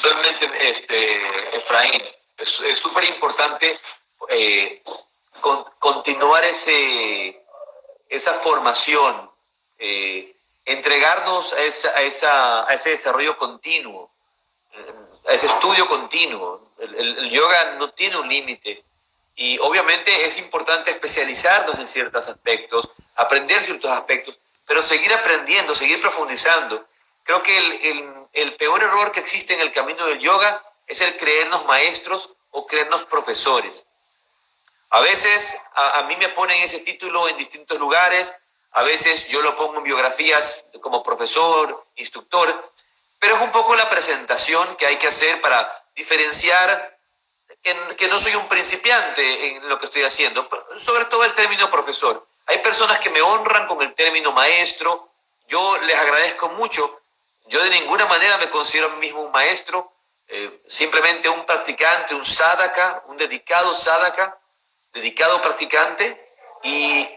Totalmente, Efraín. Es súper importante continuar esa formación, entregarnos a ese desarrollo continuo, a ese estudio continuo. El yoga no tiene un límite y obviamente es importante especializarnos en ciertos aspectos, aprender ciertos aspectos, pero seguir aprendiendo, seguir profundizando. Creo que el peor error que existe en el camino del yoga es el creernos maestros o creernos profesores. A veces a mí me ponen ese título en distintos lugares, a veces yo lo pongo en biografías como profesor, instructor, pero es un poco la presentación que hay que hacer para diferenciar que no soy un principiante en lo que estoy haciendo, sobre todo el término profesor. Hay personas que me honran con el término maestro, yo les agradezco mucho, yo de ninguna manera me considero a mí mismo un maestro, simplemente un practicante, un sadhaka, un dedicado sadhaka, dedicado practicante y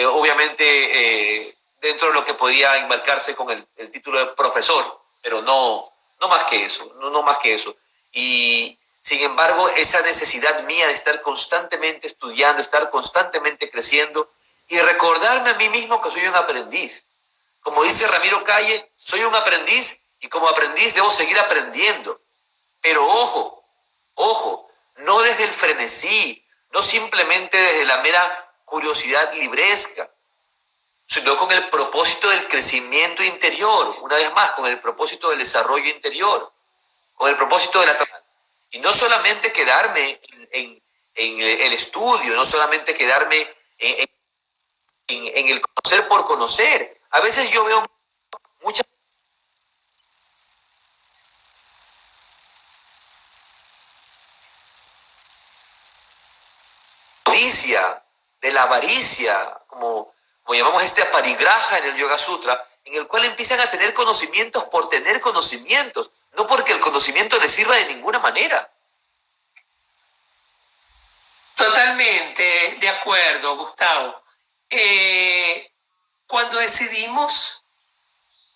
obviamente dentro de lo que podría enmarcarse con el título de profesor, pero no más que eso, no más que eso. Y sin embargo, esa necesidad mía de estar constantemente estudiando, estar constantemente creciendo y recordarme a mí mismo que soy un aprendiz. Como dice Ramiro Calle, soy un aprendiz y como aprendiz debo seguir aprendiendo. Pero ojo, no desde el frenesí, no simplemente desde la mera curiosidad libresca, sino con el propósito del crecimiento interior, una vez más, con el propósito del desarrollo interior, con el propósito de la transformación. Y no solamente quedarme en el estudio, no solamente quedarme en el conocer por conocer. A veces yo veo mucha codicia, de la avaricia, como llamamos aparigraja en el Yoga Sutra, en el cual empiezan a tener conocimientos por tener conocimientos, no porque el conocimiento les sirva de ninguna manera. Totalmente de acuerdo, Gustavo. Cuando decidimos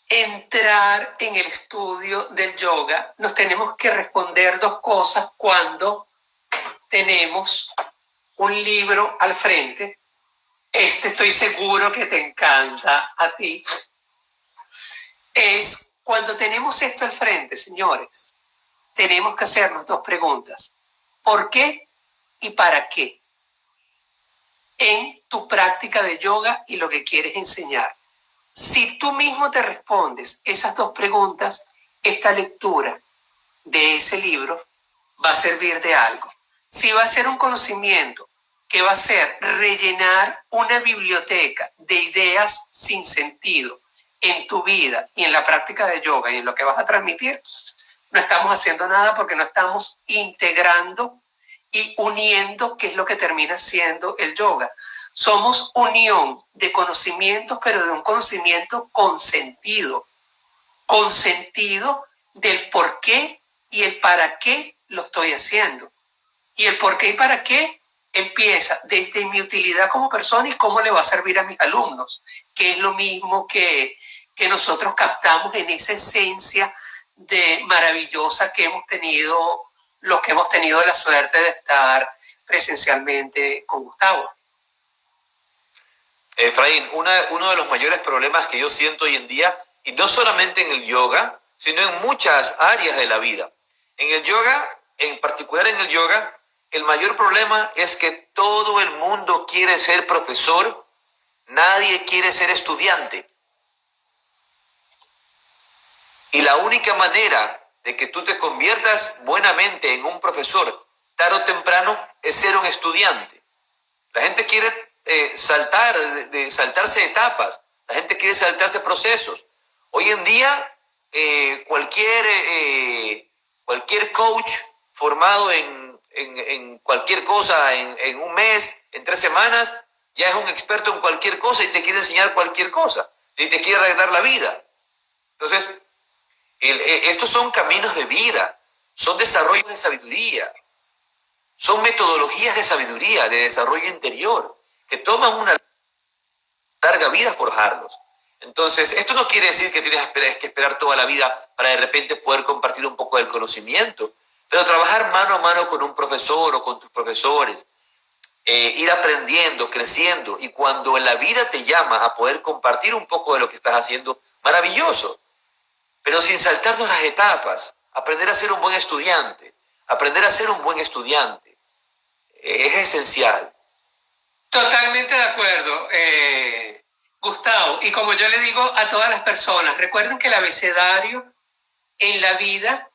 entrar en el estudio del yoga, nos tenemos que responder dos cosas cuando tenemos un libro al frente. Estoy seguro que te encanta a ti. Es cuando tenemos esto al frente, señores, tenemos que hacernos dos preguntas. ¿Por qué y para qué? En tu práctica de yoga y lo que quieres enseñar. Si tú mismo te respondes esas dos preguntas, esta lectura de ese libro va a servir de algo. Si va a ser un conocimiento que va a ser rellenar una biblioteca de ideas sin sentido en tu vida y en la práctica de yoga y en lo que vas a transmitir, no estamos haciendo nada porque no estamos integrando y uniendo, que es lo que termina siendo el yoga. Somos unión de conocimientos, pero de un conocimiento con sentido del por qué y el para qué lo estoy haciendo. Y el por qué y para qué empieza desde mi utilidad como persona y cómo le va a servir a mis alumnos, que es lo mismo que nosotros captamos en esa esencia de maravillosa que hemos tenido, los que hemos tenido la suerte de estar presencialmente con Gustavo. Efraín, uno de los mayores problemas que yo siento hoy en día, y no solamente en el yoga, sino en muchas áreas de la vida. En el yoga, en particular en el yoga, el mayor problema es que todo el mundo quiere ser profesor, nadie quiere ser estudiante. Y la única manera de que tú te conviertas buenamente en un profesor, tarde o temprano, es ser un estudiante. La gente quiere saltarse etapas, la gente quiere saltarse procesos. Hoy en día, cualquier coach formado en cualquier cosa, en un mes, en 3 semanas, ya es un experto en cualquier cosa y te quiere enseñar cualquier cosa, y te quiere arreglar la vida. Entonces, estos son caminos de vida, son desarrollos de sabiduría, son metodologías de sabiduría, de desarrollo interior, que toman una larga vida forjarlos. Entonces, esto no quiere decir que tienes que esperar toda la vida para de repente poder compartir un poco del conocimiento, pero trabajar mano a mano con un profesor o con tus profesores, ir aprendiendo, creciendo, y cuando la vida te llama a poder compartir un poco de lo que estás haciendo, maravilloso, pero sin saltarnos las etapas, aprender a ser un buen estudiante, aprender a ser un buen estudiante, es esencial. Totalmente de acuerdo, Gustavo. Y como yo le digo a todas las personas, recuerden que el abecedario en la vida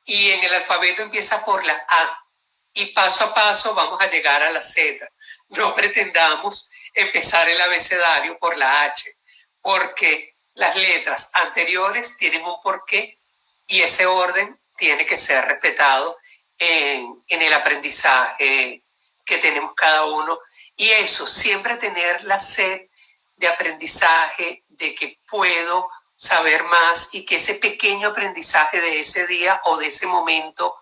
y en el alfabeto empieza por la A. Y paso a paso vamos a llegar a la Z. No pretendamos empezar el abecedario por la H, porque las letras anteriores tienen un porqué y ese orden tiene que ser respetado en el aprendizaje que tenemos cada uno. Y eso, siempre tener la sed de aprendizaje, de que puedo saber más y que ese pequeño aprendizaje de ese día o de ese momento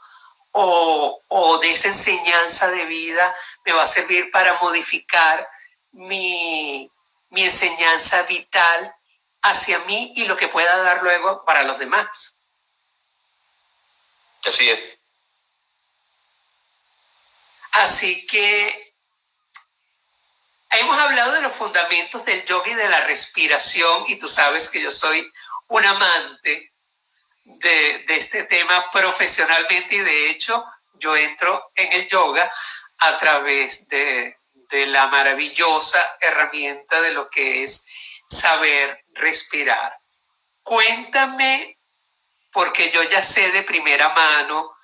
o de esa enseñanza de vida me va a servir para modificar mi enseñanza vital hacia mí y lo que pueda dar luego para los demás. Así es. Así que hemos hablado de los fundamentos del yoga y de la respiración, y tú sabes que yo soy un amante de este tema profesionalmente, y de hecho yo entro en el yoga a través de la maravillosa herramienta de lo que es saber respirar. Cuéntame, porque yo ya sé de primera mano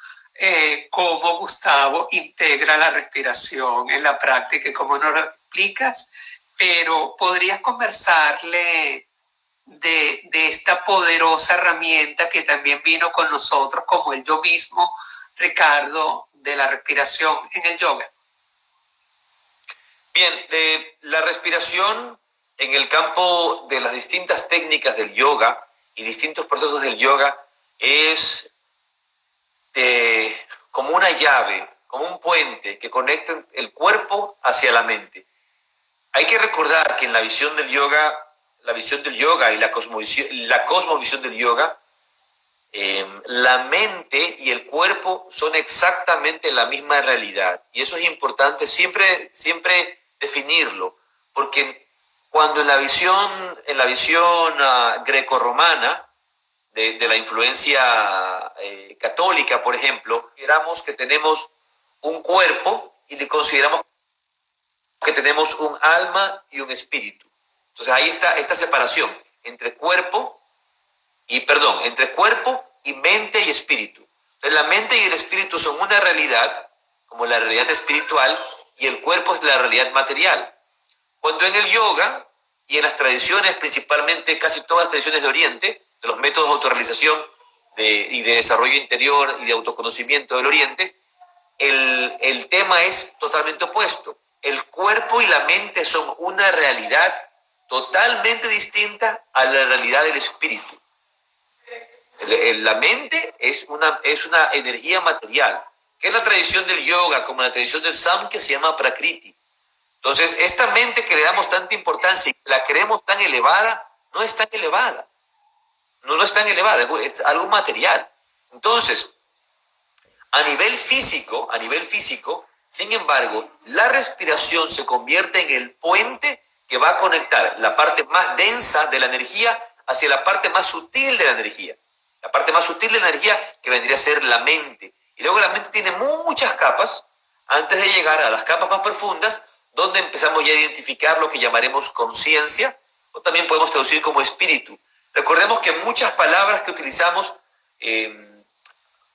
cómo Gustavo integra la respiración en la práctica y cómo nos lo explicas, pero podrías conversarle de esta poderosa herramienta que también vino con nosotros, como el yo mismo, Ricardo, de la respiración en el yoga. Bien, la respiración en el campo de las distintas técnicas del yoga y distintos procesos del yoga es como una llave, como un puente que conecta el cuerpo hacia la mente. Hay que recordar que en la visión del yoga y la cosmovisión del yoga, la mente y el cuerpo son exactamente la misma realidad. Y eso es importante siempre definirlo, porque cuando en la visión grecorromana, de la influencia católica, por ejemplo, consideramos que tenemos un cuerpo y le consideramos que tenemos un alma y un espíritu. Entonces ahí está esta separación entre cuerpo y mente y espíritu. Entonces la mente y el espíritu son una realidad, como la realidad espiritual, y el cuerpo es la realidad material. Cuando en el yoga y en las tradiciones, principalmente casi todas las tradiciones de Oriente, de los métodos de autorrealización y de desarrollo interior y de autoconocimiento del Oriente, el tema es totalmente opuesto. El cuerpo y la mente son una realidad totalmente distinta a la realidad del espíritu. La mente es una energía material, que es la tradición del yoga, como la tradición del Samkhya, se llama Prakriti. Entonces, esta mente que le damos tanta importancia y la creemos tan elevada, no es tan elevada. No es tan elevada, es algo material. Entonces, a nivel físico, sin embargo, la respiración se convierte en el puente que va a conectar la parte más densa de la energía hacia la parte más sutil de la energía. La parte más sutil de la energía que vendría a ser la mente. Y luego la mente tiene muchas capas antes de llegar a las capas más profundas, donde empezamos ya a identificar lo que llamaremos conciencia, o también podemos traducir como espíritu. Recordemos que muchas palabras que utilizamos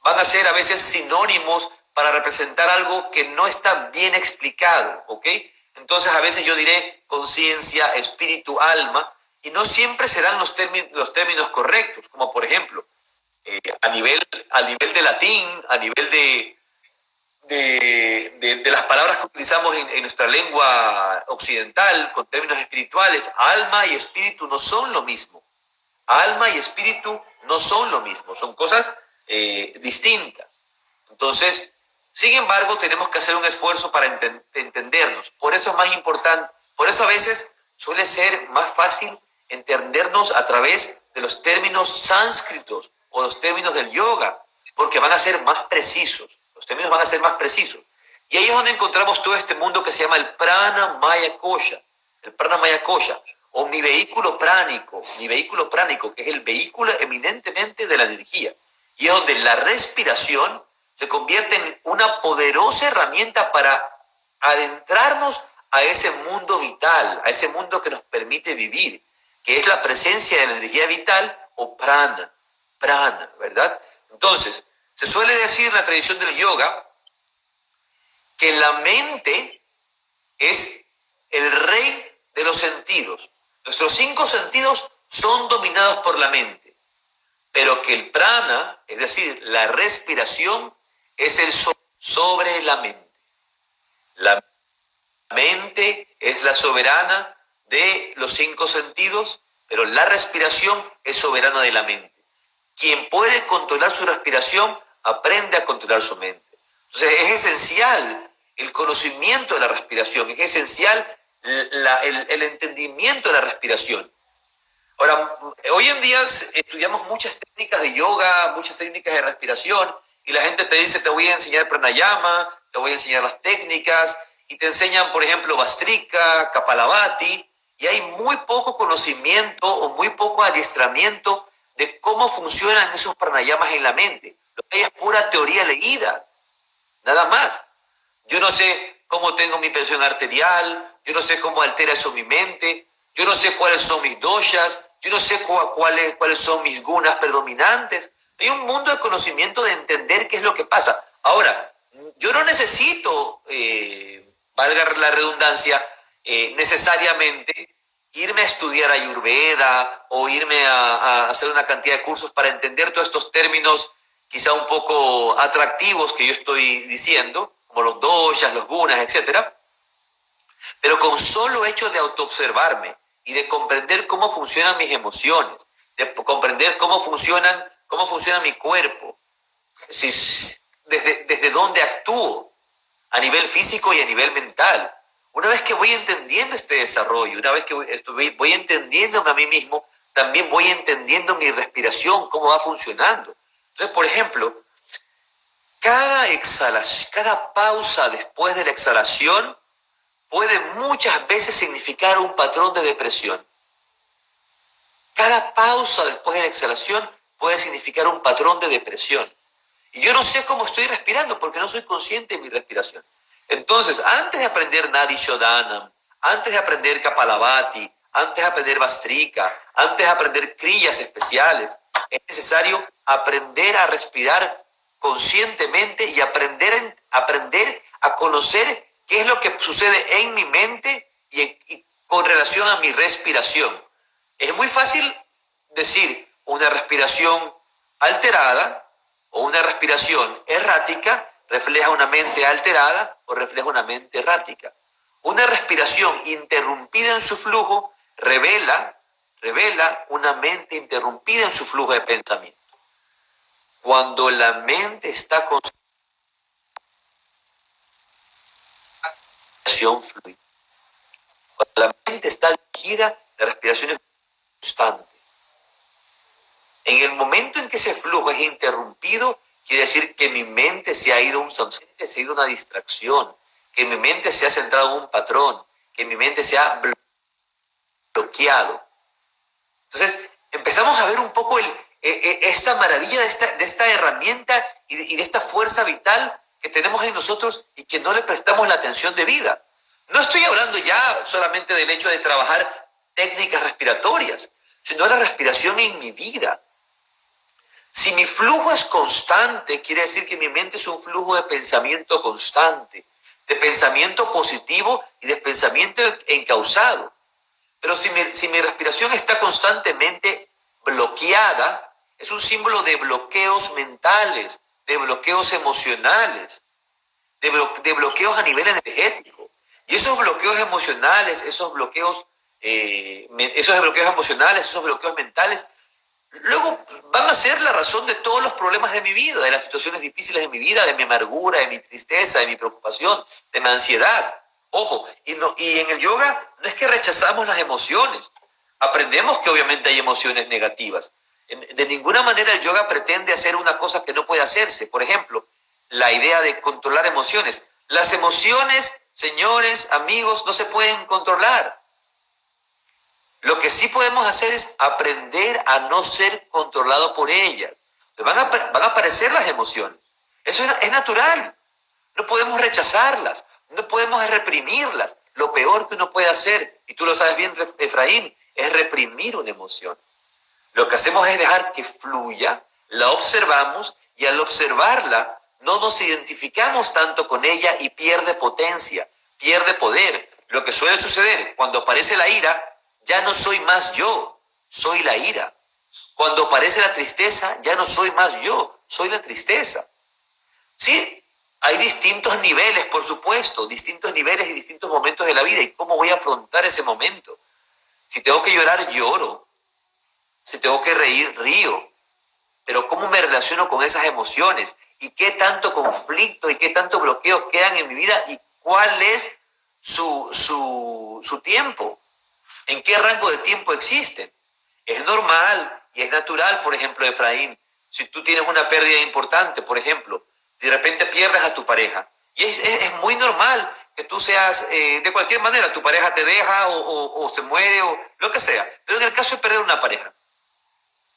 van a ser a veces sinónimos para representar algo que no está bien explicado, ¿ok? Entonces a veces yo diré conciencia, espíritu, alma, y no siempre serán los términos correctos, como por ejemplo, a nivel de latín, a nivel de las palabras que utilizamos en nuestra lengua occidental, con términos espirituales, alma y espíritu no son lo mismo. Alma y espíritu no son lo mismo, son cosas distintas. Entonces, sin embargo, tenemos que hacer un esfuerzo para entendernos. Por eso es más importante, por eso a veces suele ser más fácil entendernos a través de los términos sánscritos o los términos del yoga, porque van a ser más precisos. Los términos van a ser más precisos. Y ahí es donde encontramos todo este mundo que se llama el prana maya kosha. El prana maya kosha, o mi vehículo pránico, que es el vehículo eminentemente de la energía. Y es donde la respiración se convierte en una poderosa herramienta para adentrarnos a ese mundo vital, a ese mundo que nos permite vivir, que es la presencia de la energía vital o prana, ¿verdad? Entonces, se suele decir en la tradición del yoga que la mente es el rey de los sentidos. Nuestros 5 sentidos son dominados por la mente, pero que el prana, es decir, la respiración, es el sobre la mente. La mente es la soberana de los 5 sentidos, pero la respiración es soberana de la mente. Quien puede controlar su respiración, aprende a controlar su mente. Entonces es esencial el conocimiento de la respiración, es esencial el entendimiento de la respiración. Ahora, hoy en día estudiamos muchas técnicas de yoga, muchas técnicas de respiración, y la gente te dice, te voy a enseñar pranayama, te voy a enseñar las técnicas, y te enseñan, por ejemplo, Bhastrika, Kapalabhati, y hay muy poco conocimiento o muy poco adiestramiento de cómo funcionan esos pranayamas en la mente. Lo que hay es pura teoría leída, nada más. Yo no sé cómo tengo mi presión arterial, yo no sé cómo altera eso mi mente, yo no sé cuáles son mis doshas, yo no sé cuáles son mis gunas predominantes. Hay un mundo de conocimiento de entender qué es lo que pasa. Ahora, yo no necesito, valga la redundancia, necesariamente irme a estudiar Ayurveda o irme a hacer una cantidad de cursos para entender todos estos términos quizá un poco atractivos que yo estoy diciendo, como los doshas, los gunas, etc. Pero con solo hecho de autoobservarme y de comprender cómo funcionan mis emociones, de comprender cómo funciona mi cuerpo, desde dónde actúo a nivel físico y a nivel mental. Una vez que voy entendiendo este desarrollo, una vez que voy entendiéndome a mí mismo, también voy entendiendo mi respiración, cómo va funcionando. Entonces, por ejemplo, cada pausa después de la exhalación puede muchas veces significar un patrón de depresión. Cada pausa después de la exhalación puede significar un patrón de depresión. Y yo no sé cómo estoy respirando porque no soy consciente de mi respiración. Entonces, antes de aprender Nadi Shodhanam, antes de aprender Kapalabhati, antes de aprender Bhastrika, antes de aprender kriyas especiales, es necesario aprender a respirar conscientemente y aprender a conocer qué es lo que sucede en mi mente y con relación a mi respiración. Es muy fácil decir una respiración alterada o una respiración errática refleja una mente alterada o refleja una mente errática. Una respiración interrumpida en su flujo revela una mente interrumpida en su flujo de pensamiento. Cuando la mente está con respiración fluida, cuando la mente está dirigida, la respiración es constante. En el momento en que ese flujo es interrumpido, quiere decir que mi mente se ha ido una distracción, que mi mente se ha centrado en un patrón, que mi mente se ha bloqueado. Entonces, empezamos a ver un poco esta maravilla de esta herramienta y de esta fuerza vital que tenemos en nosotros y que no le prestamos la atención debida. No estoy hablando ya solamente del hecho de trabajar técnicas respiratorias, sino de la respiración en mi vida. Si mi flujo es constante, quiere decir que mi mente es un flujo de pensamiento constante, de pensamiento positivo y de pensamiento encauzado. Pero si mi respiración está constantemente bloqueada, es un símbolo de bloqueos mentales, de bloqueos emocionales, de bloqueos a nivel energético. Y esos bloqueos emocionales, esos bloqueos mentales, luego van a ser la razón de todos los problemas de mi vida, de las situaciones difíciles de mi vida, de mi amargura, de mi tristeza, de mi preocupación, de mi ansiedad. Ojo, y en el yoga no es que rechazamos las emociones, Aprendemos que obviamente hay emociones negativas. De ninguna manera el yoga pretende hacer una cosa que no puede hacerse. Por ejemplo, la idea de controlar emociones. Las emociones, señores, amigos, no se pueden controlar. Lo que sí podemos hacer es aprender a no ser controlado por ellas. Van a aparecer las emociones. Eso es natural. No podemos rechazarlas, no podemos reprimirlas. Lo peor que uno puede hacer, y tú lo sabes bien, Efraín, es reprimir una emoción. Lo que hacemos es dejar que fluya, la observamos y al observarla no nos identificamos tanto con ella y pierde potencia, pierde poder. Lo que suele suceder cuando aparece la ira, ya no soy más yo, soy la ira. Cuando aparece la tristeza, ya no soy más yo, soy la tristeza. Sí, hay distintos niveles, por supuesto, distintos niveles y distintos momentos de la vida. ¿Y cómo voy a afrontar ese momento? Si tengo que llorar, lloro. Si tengo que reír, río. Pero ¿cómo me relaciono con esas emociones? ¿Y qué tanto conflicto y qué tanto bloqueo quedan en mi vida? ¿Y cuál es su tiempo? ¿En qué rango de tiempo existen? Es normal y es natural, por ejemplo, Efraín, si tú tienes una pérdida importante, por ejemplo, de repente pierdes a tu pareja. Y es muy normal que tú seas, de cualquier manera, tu pareja te deja o se muere o lo que sea. Pero en el caso de perder una pareja,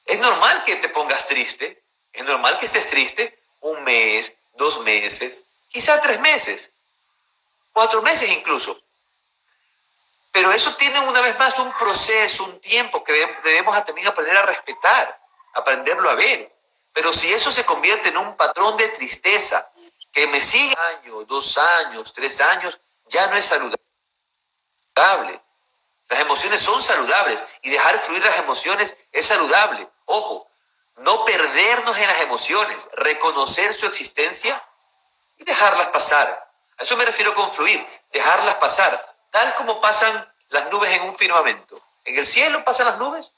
es normal que te pongas triste, es normal que estés triste 1 mes, 2 meses, quizá 3 meses, 4 meses incluso. Pero eso tiene una vez más un proceso, un tiempo que debemos también aprender a respetar, aprenderlo a ver. Pero si eso se convierte en un patrón de tristeza que me sigue 1 año, 2 años, 3 años, ya no es saludable. Las emociones son saludables y dejar fluir las emociones es saludable. Ojo, no perdernos en las emociones, reconocer su existencia y dejarlas pasar. A eso me refiero con fluir, dejarlas pasar, tal como pasan las nubes en un firmamento. En el cielo pasan las nubes.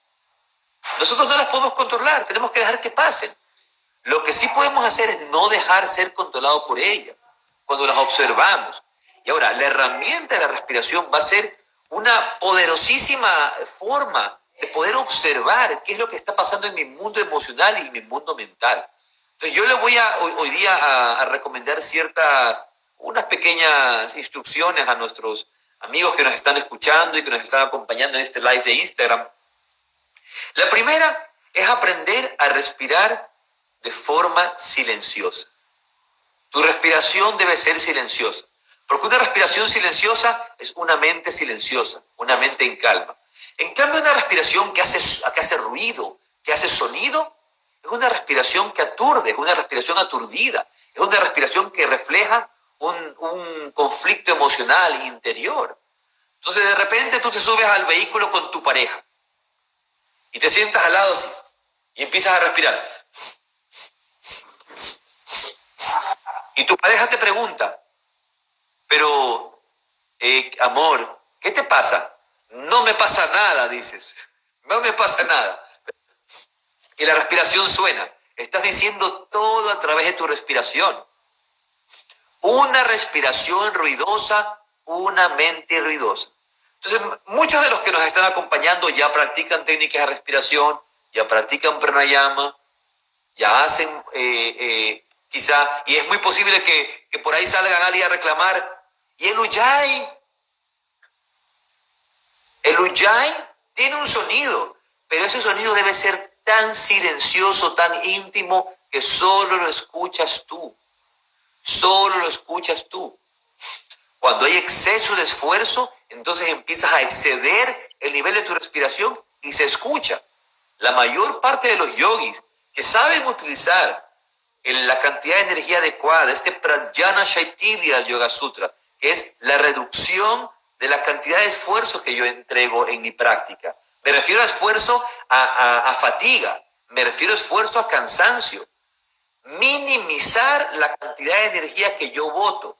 Nosotros no las podemos controlar, tenemos que dejar que pasen. Lo que sí podemos hacer es no dejar ser controlado por ellas cuando las observamos. Y ahora, la herramienta de la respiración va a ser una poderosísima forma de poder observar qué es lo que está pasando en mi mundo emocional y mi mundo mental. Entonces yo le voy hoy día a recomendar unas pequeñas instrucciones a nuestros amigos que nos están escuchando y que nos están acompañando en este live de Instagram. La primera es aprender a respirar de forma silenciosa. Tu respiración debe ser silenciosa. Porque una respiración silenciosa es una mente silenciosa, una mente en calma. En cambio, una respiración que hace ruido, que hace sonido, es una respiración que aturde, es una respiración aturdida, es una respiración que refleja un conflicto emocional interior. Entonces, de repente tú te subes al vehículo con tu pareja y te sientas al lado así y empiezas a respirar. Y tu pareja te pregunta, pero, amor, ¿qué te pasa? No me pasa nada, dices. No me pasa nada. Y la respiración suena. Estás diciendo todo a través de tu respiración. Una respiración ruidosa, una mente ruidosa. Entonces, muchos de los que nos están acompañando ya practican técnicas de respiración, ya practican pranayama, ya hacen quizá, y es muy posible que por ahí salgan alguien a reclamar, y el Ujjayi tiene un sonido, pero ese sonido debe ser tan silencioso, tan íntimo, que solo lo escuchas tú. Solo lo escuchas tú. Cuando hay exceso de esfuerzo, entonces empiezas a exceder el nivel de tu respiración y se escucha. La mayor parte de los yogis que saben utilizar la cantidad de energía adecuada, este Pranayama Shaitilya del Yoga Sutra, que es la reducción de la cantidad de esfuerzo que yo entrego en mi práctica. Me refiero a esfuerzo a fatiga, me refiero a esfuerzo a cansancio. Minimizar la cantidad de energía que yo boto.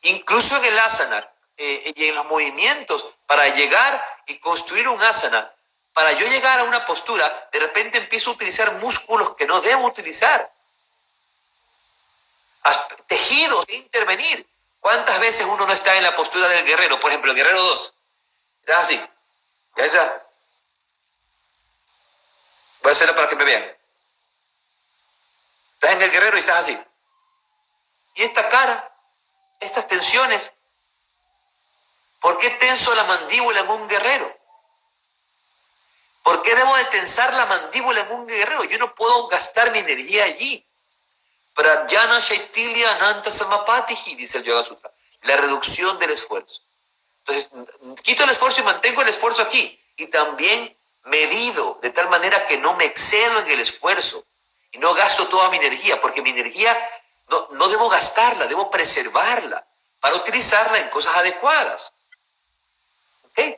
Incluso en el asana y en los movimientos, para llegar y construir un asana, para yo llegar a una postura, de repente empiezo a utilizar músculos que no debo utilizar. Tejidos de intervenir. ¿Cuántas veces uno no está en la postura del guerrero? Por ejemplo, el guerrero 2. Está así. Ya está. Voy a hacerla para que me vean. Estás en el guerrero y estás así. Y esta cara, estas tensiones, ¿por qué tenso la mandíbula en un guerrero? ¿Por qué debo de tensar la mandíbula en un guerrero? Yo no puedo gastar mi energía allí. Pradyana Shaitilia Ananta Samapatihi, dice el Yoga Sutra. La reducción del esfuerzo. Entonces, quito el esfuerzo y mantengo el esfuerzo aquí. Y también medido, de tal manera que no me excedo en el esfuerzo. Y no gasto toda mi energía, porque mi energía no debo gastarla, debo preservarla para utilizarla en cosas adecuadas. ¿Okay?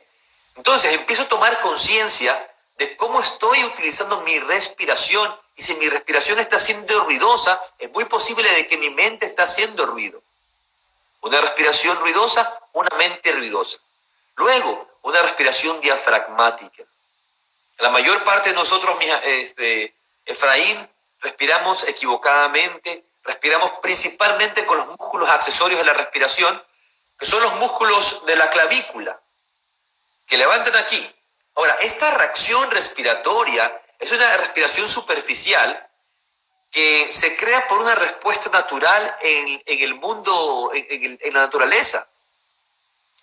Entonces, empiezo a tomar conciencia de cómo estoy utilizando mi respiración, y si mi respiración está siendo ruidosa, es muy posible de que mi mente está haciendo ruido. Una respiración ruidosa, una mente ruidosa. Luego, una respiración diafragmática. La mayor parte de nosotros, Efraín, respiramos equivocadamente, respiramos principalmente con los músculos accesorios de la respiración, que son los músculos de la clavícula, que levantan aquí. Ahora, esta reacción respiratoria es una respiración superficial que se crea por una respuesta natural en el mundo, en la naturaleza.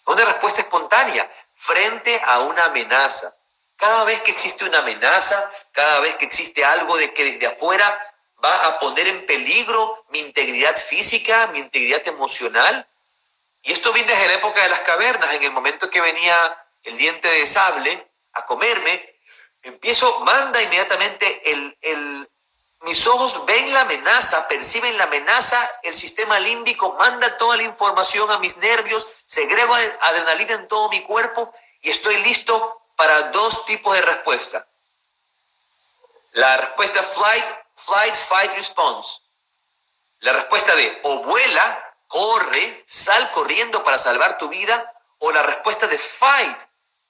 Una respuesta espontánea frente a una amenaza. Cada vez que existe una amenaza, cada vez que existe algo de que desde afuera va a poner en peligro mi integridad física, mi integridad emocional. Y esto viene desde la época de las cavernas, en el momento que venía el diente de sable a comerme, manda inmediatamente mis ojos ven la amenaza, perciben la amenaza, el sistema límbico manda toda la información a mis nervios, segrego adrenalina en todo mi cuerpo y estoy listo para dos tipos de respuesta. La respuesta flight, fight, response. La respuesta de o vuela, corre, sal corriendo para salvar tu vida, o la respuesta de fight,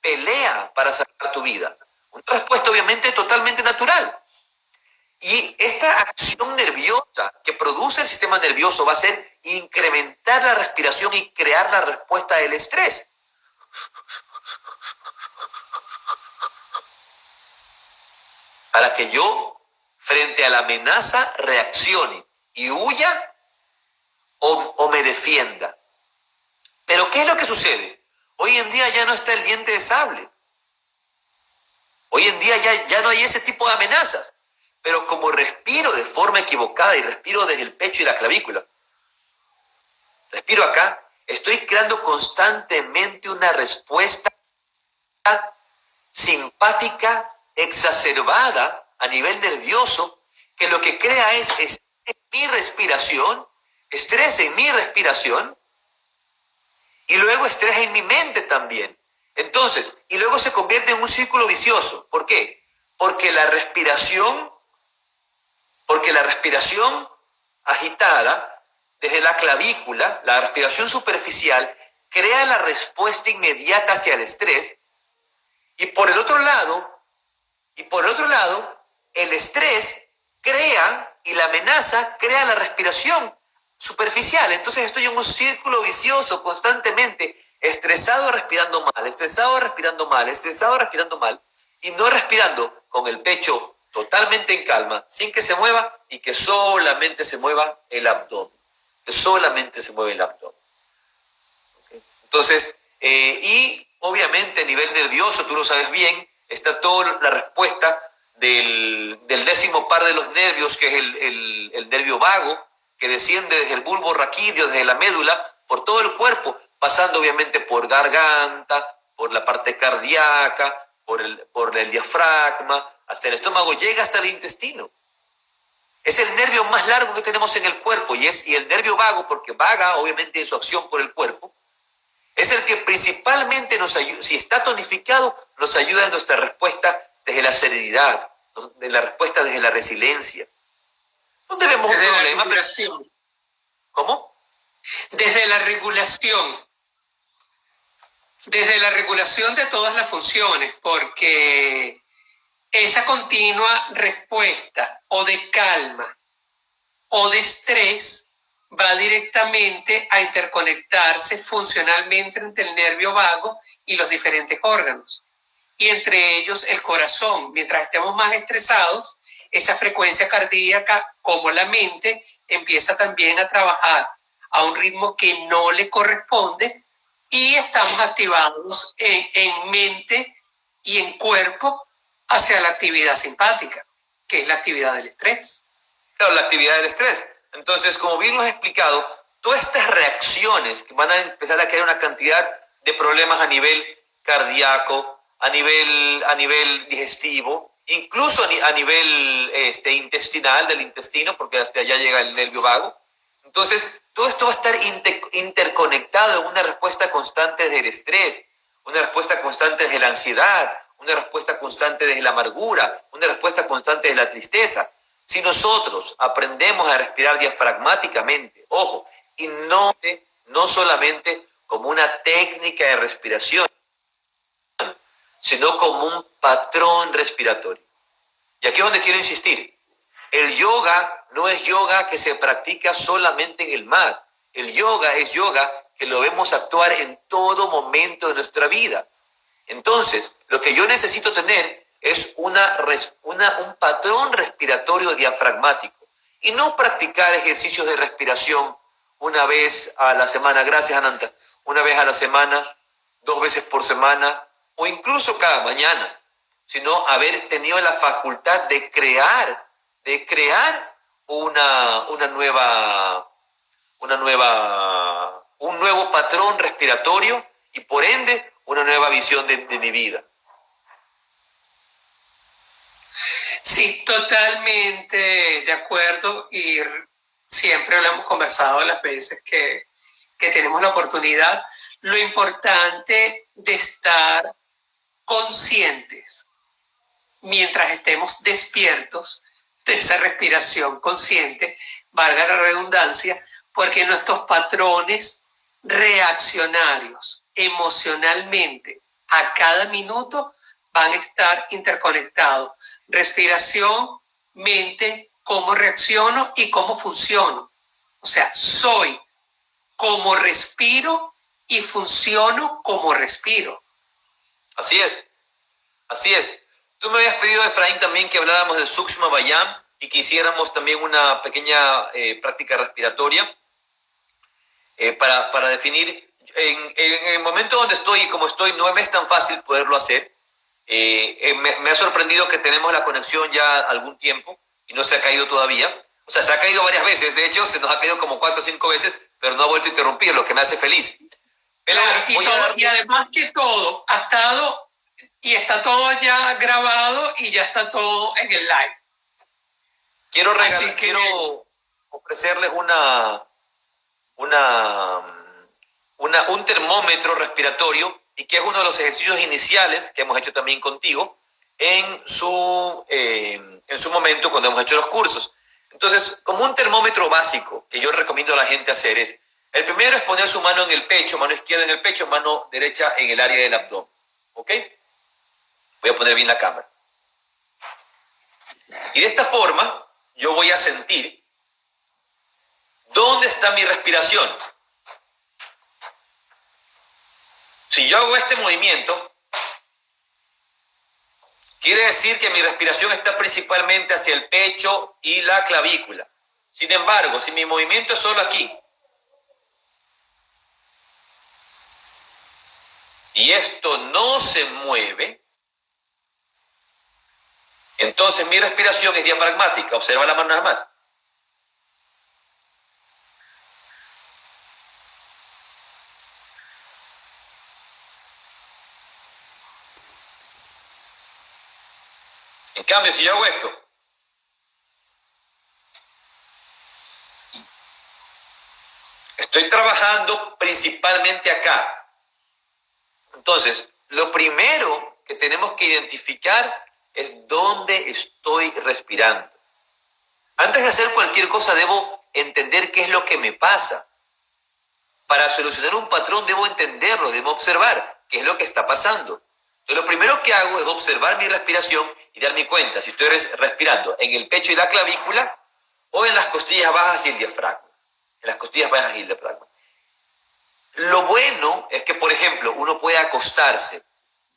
pelea para salvar tu vida. Una respuesta obviamente totalmente natural. Y esta acción nerviosa que produce el sistema nervioso va a ser incrementar la respiración y crear la respuesta del estrés. Para que yo, frente a la amenaza, reaccione y huya o me defienda. Pero ¿qué es lo que sucede? Hoy en día ya no está el diente de sable. Hoy en día ya no hay ese tipo de amenazas. Pero como respiro de forma equivocada y respiro desde el pecho y la clavícula, respiro acá, estoy creando constantemente una respuesta simpática, exacerbada a nivel nervioso, que lo que crea es estrés en mi respiración, y luego estrés en mi mente también. Entonces, y luego se convierte en un círculo vicioso. ¿Por qué? Porque la respiración agitada desde la clavícula, la respiración superficial, crea la respuesta inmediata hacia el estrés, y por el otro lado, el estrés crea y la amenaza crea la respiración superficial. Entonces estoy en un círculo vicioso constantemente, estresado respirando mal, estresado respirando mal, estresado respirando mal, y no respirando con el pecho totalmente en calma, sin que se mueva, y que solamente se mueva el abdomen. Que solamente se mueve el abdomen. ¿Okay? Entonces, y obviamente a nivel nervioso, tú lo sabes bien, está toda la respuesta del 10º par de los nervios, que es el nervio vago, que desciende desde el bulbo raquídeo, desde la médula, por todo el cuerpo, pasando obviamente por garganta, por la parte cardíaca, por el diafragma, hasta el estómago, llega hasta el intestino. Es el nervio más largo que tenemos en el cuerpo, y el nervio vago, porque vaga obviamente en su acción por el cuerpo, es el que principalmente nos ayuda, si está tonificado, nos ayuda en nuestra respuesta desde la serenidad, de la respuesta desde la resiliencia. ¿Dónde vemos un problema? ¿Cómo? Desde la regulación. Desde la regulación de todas las funciones, porque esa continua respuesta o de calma o de estrés va directamente a interconectarse funcionalmente entre el nervio vago y los diferentes órganos. y entre ellos el corazón. Mientras estemos más estresados, esa frecuencia cardíaca, como la mente, empieza también a trabajar a un ritmo que no le corresponde y estamos activados en mente y en cuerpo hacia la actividad simpática, que es la actividad del estrés. Claro, la actividad del estrés. Entonces, como bien lo has explicado, todas estas reacciones que van a empezar a crear una cantidad de problemas a nivel cardíaco, a nivel digestivo, incluso a nivel intestinal, del intestino, porque hasta allá llega el nervio vago. Entonces, todo esto va a estar interconectado en una respuesta constante del estrés, una respuesta constante de la ansiedad, una respuesta constante de la amargura, una respuesta constante de la tristeza. Si nosotros aprendemos a respirar diafragmáticamente, ojo, y no solamente como una técnica de respiración, sino como un patrón respiratorio. Y aquí es donde quiero insistir. El yoga no es yoga que se practica solamente en el mat. El yoga es yoga que lo vemos actuar en todo momento de nuestra vida. Entonces, lo que yo necesito tener es un patrón respiratorio diafragmático y no practicar ejercicios de respiración una vez a la semana. Gracias, Ananta. Una vez a la semana, 2 veces por semana o incluso cada mañana, sino haber tenido la facultad de crear un nuevo patrón respiratorio y por ende una nueva visión de mi vida. Sí, totalmente de acuerdo y siempre lo hemos conversado las veces que tenemos la oportunidad. Lo importante de estar conscientes mientras estemos despiertos de esa respiración consciente, valga la redundancia, porque nuestros patrones reaccionarios emocionalmente a cada minuto van a estar interconectados. Respiración, mente, cómo reacciono y cómo funciono. O sea, soy como respiro y funciono como respiro. Así es, así es. Tú me habías pedido, Efraín, también que habláramos del Sukshma Vayam y que hiciéramos también una pequeña práctica respiratoria para definir. En el momento donde estoy y como estoy, no me es tan fácil poderlo hacer. Me ha sorprendido que tenemos la conexión ya algún tiempo y no se ha caído todavía. O sea, se ha caído varias veces. De hecho, se nos ha caído como 4 o 5 veces, pero no ha vuelto a interrumpir, lo que me hace feliz. Pero claro, y además que todo ha estado y está todo ya grabado y ya está todo en el live. Quiero ofrecerles un termómetro respiratorio y que es uno de los ejercicios iniciales que hemos hecho también contigo en su momento cuando hemos hecho los cursos. Entonces, como un termómetro básico que yo recomiendo a la gente hacer es, el primero es poner su mano en el pecho, mano izquierda en el pecho, mano derecha en el área del abdomen. ¿Ok? Voy a poner bien la cámara. Y de esta forma, yo voy a sentir dónde está mi respiración. Si yo hago este movimiento, quiere decir que mi respiración está principalmente hacia el pecho y la clavícula. Sin embargo, si mi movimiento es solo aquí, y esto no se mueve, entonces mi respiración es diafragmática. Observa la mano nada más. En cambio, si yo hago esto, estoy trabajando principalmente acá. Entonces, lo primero que tenemos que identificar es dónde estoy respirando. Antes de hacer cualquier cosa, debo entender qué es lo que me pasa. Para solucionar un patrón, debo entenderlo, debo observar qué es lo que está pasando. Entonces, lo primero que hago es observar mi respiración y darme cuenta si estoy respirando en el pecho y la clavícula o en las costillas bajas y el diafragma. En las costillas bajas y el diafragma. Lo bueno es que, por ejemplo, uno puede acostarse,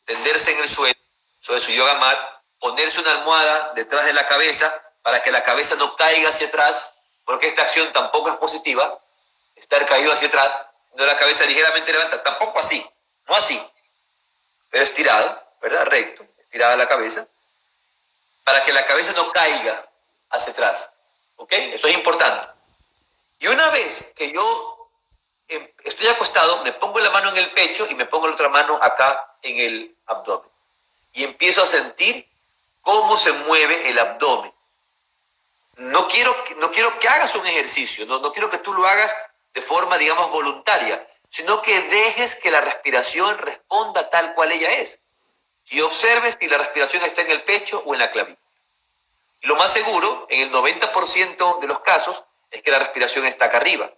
tenderse en el suelo sobre su yoga mat, ponerse una almohada detrás de la cabeza para que la cabeza no caiga hacia atrás, porque esta acción tampoco es positiva, estar caído hacia atrás, no la cabeza ligeramente levantada, tampoco así, no así, pero estirado, ¿verdad? Recto, estirada la cabeza, para que la cabeza no caiga hacia atrás, ¿ok? Eso es importante. Y una vez que yo estoy acostado, me pongo la mano en el pecho y me pongo la otra mano acá en el abdomen. Y empiezo a sentir cómo se mueve el abdomen. No quiero que hagas un ejercicio, no quiero que tú lo hagas de forma, digamos, voluntaria, sino que dejes que la respiración responda tal cual ella es. Y observes si la respiración está en el pecho o en la clavícula. Y lo más seguro, en el 90% de los casos, es que la respiración está acá arriba.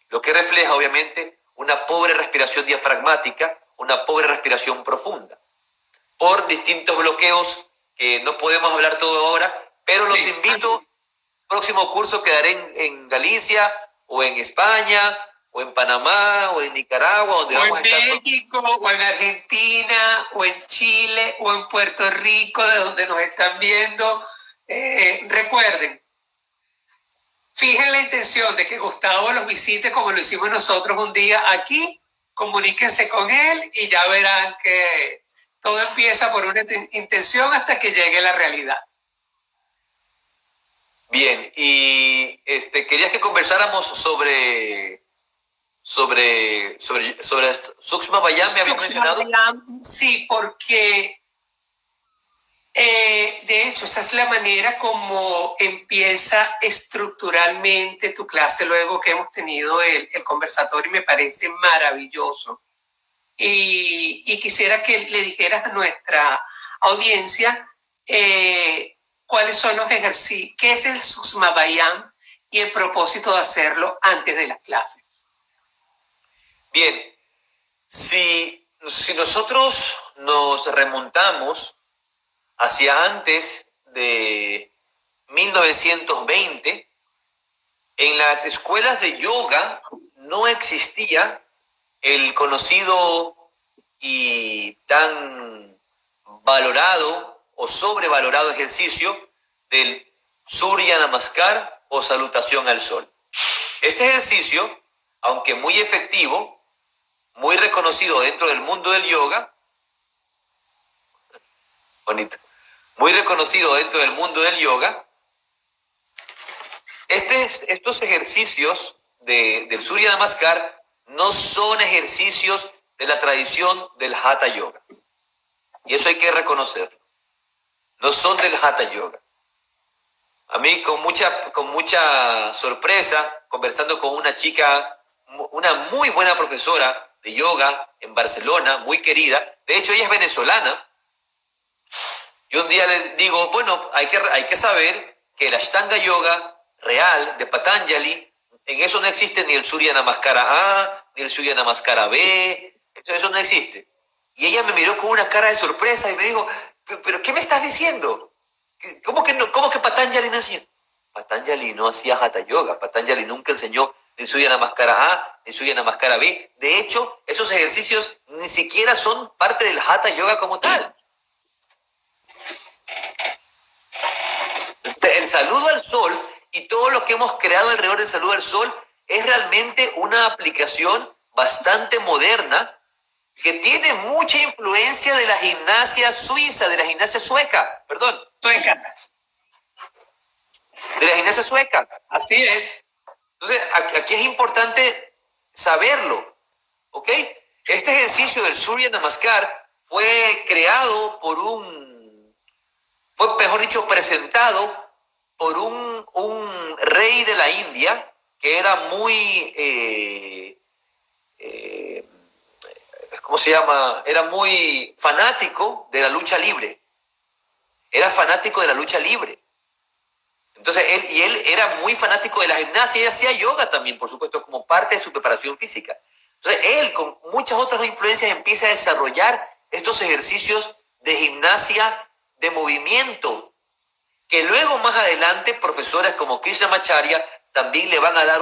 Lo que refleja, obviamente, una pobre respiración diafragmática, una pobre respiración profunda. Por distintos bloqueos que no podemos hablar todo ahora, pero los invito. Próximo curso que daré en Galicia, o en España, o en Panamá, o en Nicaragua, donde o vamos a estar. En México, o en Argentina, o en Chile, o en Puerto Rico, de donde nos están viendo. Recuerden, fijen la intención de que Gustavo los visite como lo hicimos nosotros un día aquí, comuníquense con él y ya verán que todo empieza por una intención hasta que llegue la realidad. Bien, y querías que conversáramos sobre Sukshma Vayam, ¿me habías mencionado? Sí, porque de hecho esa es la manera como empieza estructuralmente tu clase luego que hemos tenido el conversatorio y me parece maravilloso. Y quisiera que le dijeras a nuestra audiencia cuáles son los ejercicios, qué es el Sukshma Vayam y el propósito de hacerlo antes de las clases. Bien, si nosotros nos remontamos hacia antes de 1920, en las escuelas de yoga no existía el conocido y tan valorado o sobrevalorado ejercicio del Surya Namaskar o salutación al sol. Este ejercicio, aunque muy efectivo, muy reconocido dentro del mundo del yoga, bonito, muy reconocido dentro del mundo del yoga, estos ejercicios del Surya Namaskar no son ejercicios de la tradición del Hatha Yoga. Y eso hay que reconocerlo. No son del Hatha Yoga. A mí con mucha sorpresa, conversando con una chica, una muy buena profesora de yoga en Barcelona, muy querida, de hecho ella es venezolana, y un día le digo, bueno, hay que saber que el Ashtanga Yoga real de Patanjali, en eso no existe ni el Surya Namaskara A, ni el Surya Namaskara B, eso no existe. Y ella me miró con una cara de sorpresa y me dijo, ¿pero qué me estás diciendo? ¿Cómo que Patanjali no hacía? Patanjali no hacía Hatha Yoga, Patanjali nunca enseñó ni Surya Namaskara A, ni Surya Namaskara B. De hecho, esos ejercicios ni siquiera son parte del Hatha Yoga como tal. El saludo al sol y todo lo que hemos creado alrededor del saludo al sol es realmente una aplicación bastante moderna que tiene mucha influencia de la gimnasia suiza, de la gimnasia sueca, perdón. Sueca. De la gimnasia sueca. Así es. Entonces, aquí es importante saberlo, ¿ok? Este ejercicio del Surya Namaskar fue creado fue, mejor dicho, presentado por un rey de la India que era muy, ¿cómo se llama? Era muy fanático de la lucha libre. Era fanático de la lucha libre. Entonces, él era muy fanático de la gimnasia y hacía yoga también, por supuesto, como parte de su preparación física. Entonces, él, con muchas otras influencias, empieza a desarrollar estos ejercicios de gimnasia de movimiento, que luego, más adelante, profesores como Krishnamacharya también le van a dar